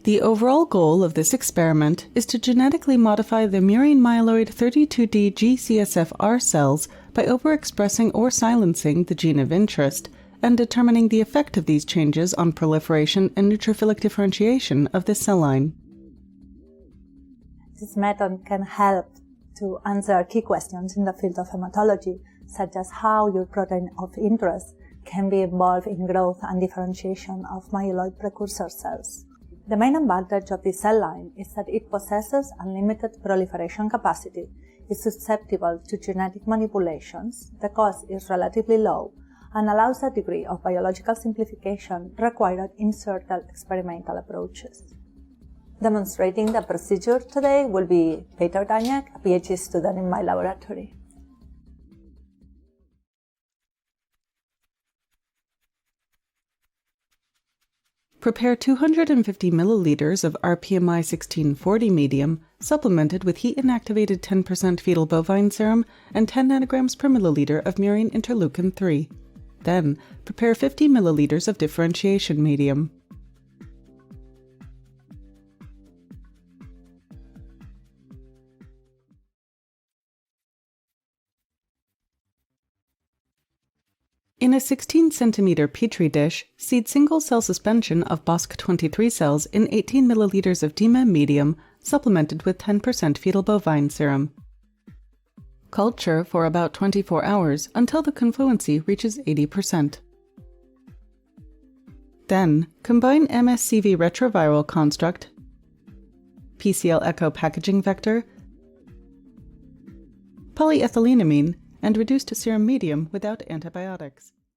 The overall goal of this experiment is to genetically modify the murine myeloid 32D G-CSF-R cells by overexpressing or silencing the gene of interest and determining the effect of these changes on proliferation and neutrophilic differentiation of this cell line. This method can help to answer key questions in the field of hematology, such as how your protein of interest can be involved in growth and differentiation of myeloid precursor cells. The main advantage of this cell line is that it possesses unlimited proliferation capacity, is susceptible to genetic manipulations, the cost is relatively low, and allows a degree of biological simplification required in certain experimental approaches. Demonstrating the procedure today will be Petr, a PhD student in my laboratory. Prepare 250 milliliters of rPMI 1640 medium, supplemented with heat-inactivated 10% fetal bovine serum and 10 nanograms per milliliter of murine interleukin 3. Then, prepare 50 milliliters of differentiation medium. In a 16 cm Petri dish, seed single-cell suspension of BOSC23 cells in 18 milliliters of DMEM medium, supplemented with 10% fetal bovine serum. Culture for about 24 hours until the confluency reaches 80%. Then, combine MSCV retroviral construct, PCL echo packaging vector, polyethylenamine, and reduced serum medium without antibiotics.